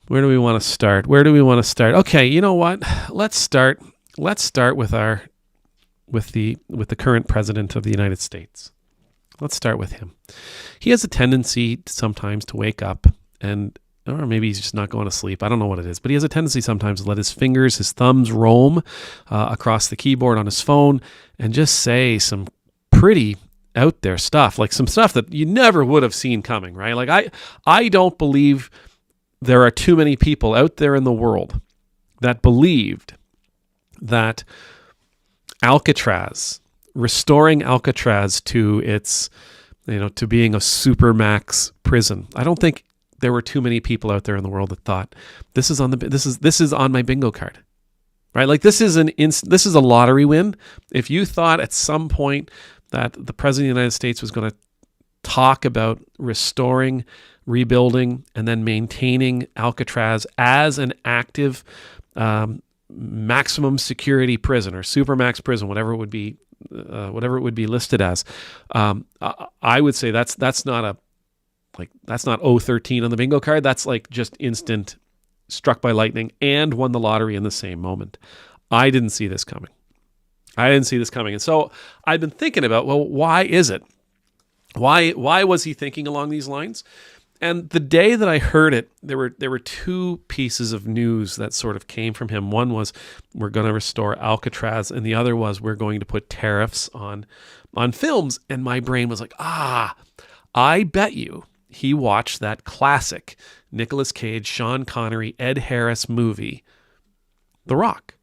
Where do we want to start? Okay, you know what? Let's start with the current president of the United States. Let's start with him. He has a tendency sometimes to wake up or maybe he's just not going to sleep. I don't know what it is, but he has a tendency sometimes to let his thumbs roam across the keyboard on his phone and just say some pretty out there stuff, like some stuff that you never would have seen coming, right? Like I don't believe there are too many people out there in the world that believed that restoring Alcatraz to its, to being a supermax prison. I don't think there were too many people out there in the world that thought this is on my bingo card, right? Like this is a lottery win. If you thought at some point that the president of the United States was going to talk about restoring, rebuilding, and then maintaining Alcatraz as an active maximum security prison or supermax prison, whatever it would be listed as, I would say that's not 013 on the bingo card. That's like just instant struck by lightning and won the lottery in the same moment. I didn't see this coming. And so I've been thinking about, well, why is it? Why was he thinking along these lines? And the day that I heard it, there were two pieces of news that sort of came from him. One was we're going to restore Alcatraz, and the other was we're going to put tariffs on films. And my brain was like, I bet you he watched that classic Nicolas Cage, Sean Connery, Ed Harris movie, The Rock.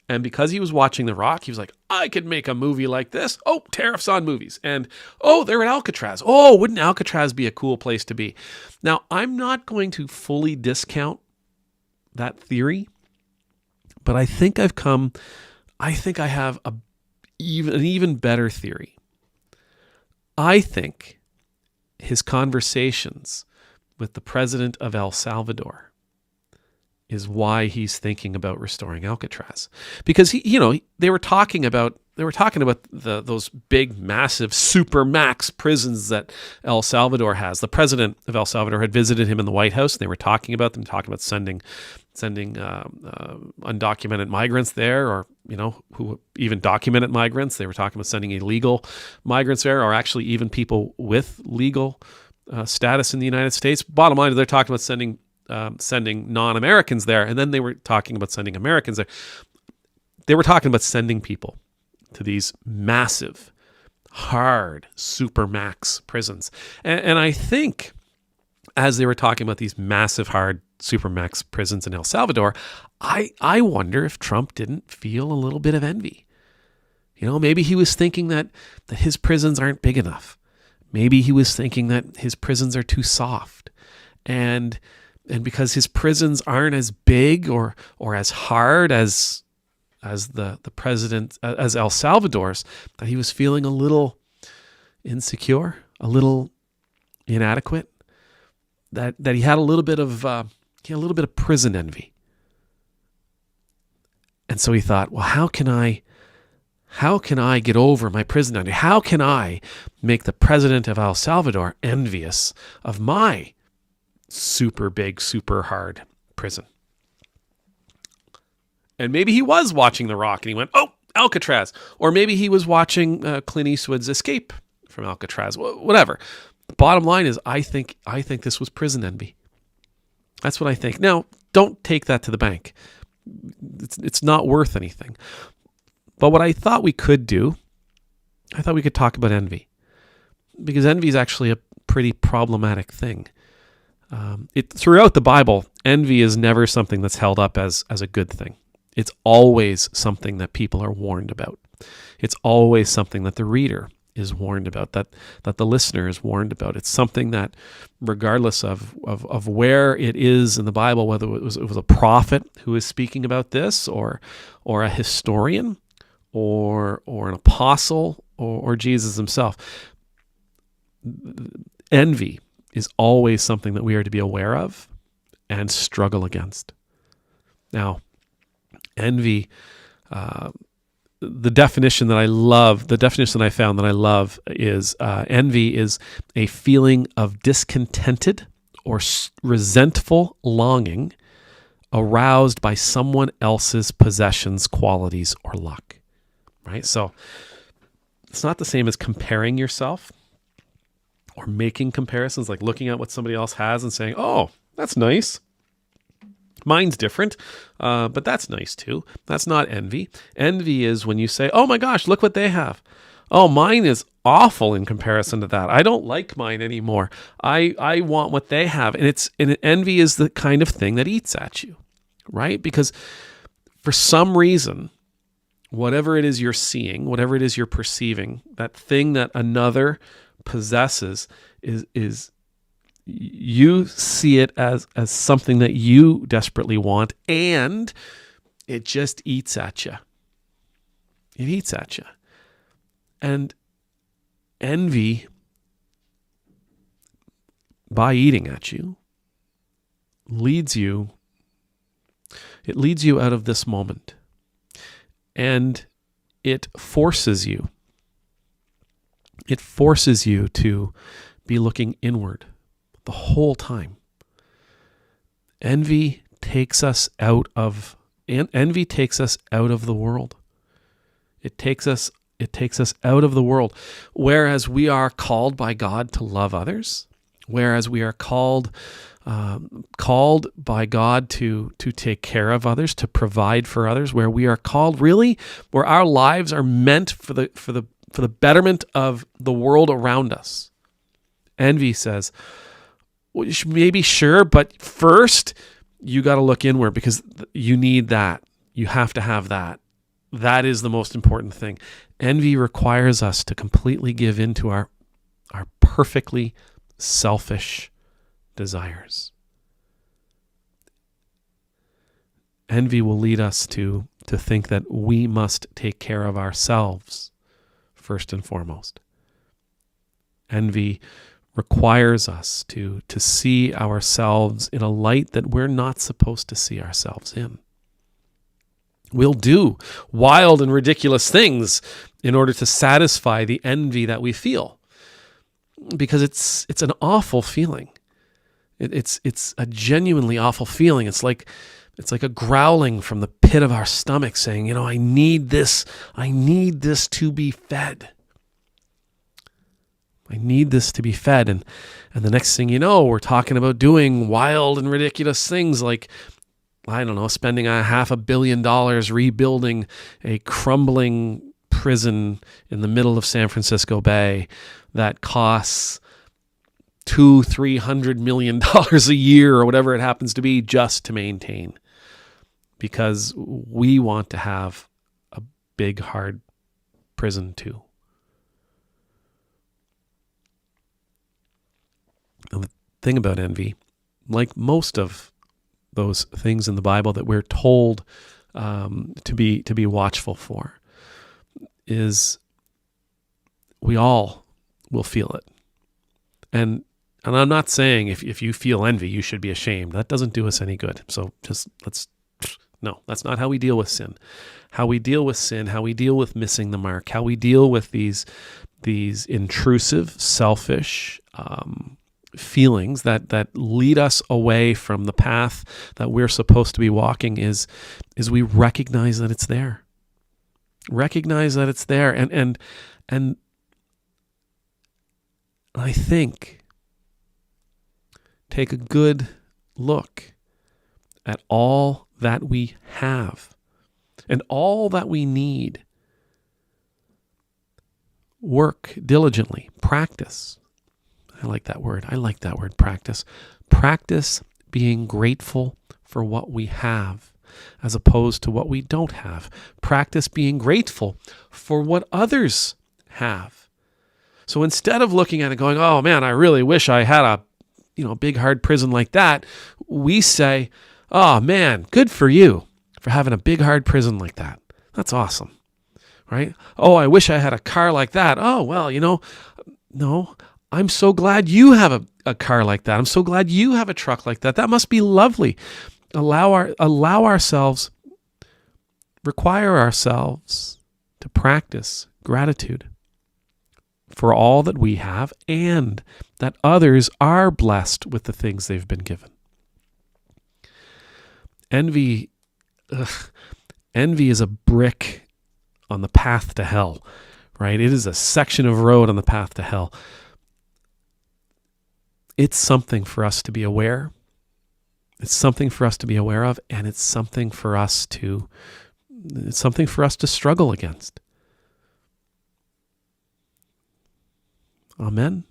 And because he was watching The Rock, he was like, I could make a movie like this. Oh, tariffs on movies. And, they're at Alcatraz. Oh, wouldn't Alcatraz be a cool place to be? Now, I'm not going to fully discount that theory, but I think I have an even better theory. I think his conversations with the president of El Salvador is why he's thinking about restoring Alcatraz, because they were talking about those big, massive supermax prisons that El Salvador has. The president of El Salvador had visited him in the White House. And they were talking about sending undocumented migrants there, or who even documented migrants. They were talking about sending illegal migrants there, or actually even people with legal status in the United States. Bottom line, they're talking about sending non-Americans there, and then they were talking about sending Americans there. They were talking about sending people to these massive, hard, supermax prisons. And I think as they were talking about these massive, hard, supermax prisons in El Salvador, I wonder if Trump didn't feel a little bit of envy. Maybe he was thinking that his prisons aren't big enough. Maybe he was thinking that his prisons are too soft. And because his prisons aren't as big or as hard as the president, as El Salvador's, that he was feeling a little insecure, a little inadequate, that he had a little bit of prison envy. And so he thought, well, how can I get over my prison envy? How can I make the president of El Salvador envious of my super big, super hard prison? And maybe he was watching The Rock and he went, oh, Alcatraz. Or maybe he was watching Clint Eastwood's Escape from Alcatraz. Whatever. The bottom line is I think this was prison envy. That's what I think. Now, don't take that to the bank. It's not worth anything. But what I thought we could do, I thought we could talk about envy. Because envy is actually a pretty problematic thing. Throughout the Bible, envy is never something that's held up as a good thing. It's always something that people are warned about. It's always something that the reader is warned about, that the listener is warned about. It's something that, regardless of where it is in the Bible, whether it was a prophet who is speaking about this, or a historian, or an apostle, or Jesus himself, envy is always something that we are to be aware of and struggle against. Now, envy, the definition that I found that I love is envy is a feeling of discontented or resentful longing aroused by someone else's possessions, qualities, or luck, right? So it's not the same as comparing yourself or making comparisons, like looking at what somebody else has and saying, oh, that's nice. Mine's different, but that's nice too. That's not envy. Envy is when you say, oh my gosh, look what they have. Oh, mine is awful in comparison to that. I don't like mine anymore. I want what they have. And envy is the kind of thing that eats at you, right? Because for some reason, whatever it is you're seeing, whatever it is you're perceiving, that thing that another possesses is you see it as something that you desperately want, and it just eats at you. It eats at you. And envy, by eating at you, leads you out of this moment. And it forces you to be looking inward the whole time. Envy takes us out of the world. It takes us out of the world. Whereas we are called by God to love others, whereas we are called by God to take care of others, to provide for others, where we are called really, where our lives are meant for the betterment of the world around us. Envy says, well, maybe sure, but first you got to look inward because you need that. You have to have that. That is the most important thing. Envy requires us to completely give in to our perfectly selfish desires. Envy will lead us to think that we must take care of ourselves first and foremost. Envy requires us to see ourselves in a light that we're not supposed to see ourselves in. We'll do wild and ridiculous things in order to satisfy the envy that we feel, because it's an awful feeling. It's a genuinely awful feeling. It's like a growling from the pit of our stomach saying, I need this to be fed. I need this to be fed. And the next thing you know, we're talking about doing wild and ridiculous things like, I don't know, spending $500 million rebuilding a crumbling prison in the middle of San Francisco Bay that costs $200-300 million a year or whatever it happens to be just to maintain, because we want to have a big, hard prison too. Now, the thing about envy, like most of those things in the Bible that we're told to be watchful for, is we all will feel it. And I'm not saying if you feel envy, you should be ashamed. That doesn't do us any good. So no, that's not how we deal with sin. How we deal with sin, how we deal with missing the mark, how we deal with these intrusive, selfish feelings that lead us away from the path that we're supposed to be walking is we recognize that it's there. Recognize that it's there. And I think take a good look at all that we have and all that we need. Work diligently, practice. I like that word, practice. Practice being grateful for what we have as opposed to what we don't have. Practice being grateful for what others have. So instead of looking at it going, oh man, I really wish I had a big hard prison like that, we say, oh man, good for you for having a big hard prison like that. That's awesome, right? Oh, I wish I had a car like that. Oh, well, no, I'm so glad you have a car like that. I'm so glad you have a truck like that. That must be lovely. Require ourselves to practice gratitude for all that we have and that others are blessed with the things they've been given. Envy, envy is a brick on the path to hell, right? It is a section of road on the path to hell. It's something for us to be aware. It's something for us to be aware of, and it's something for us to struggle against. Amen.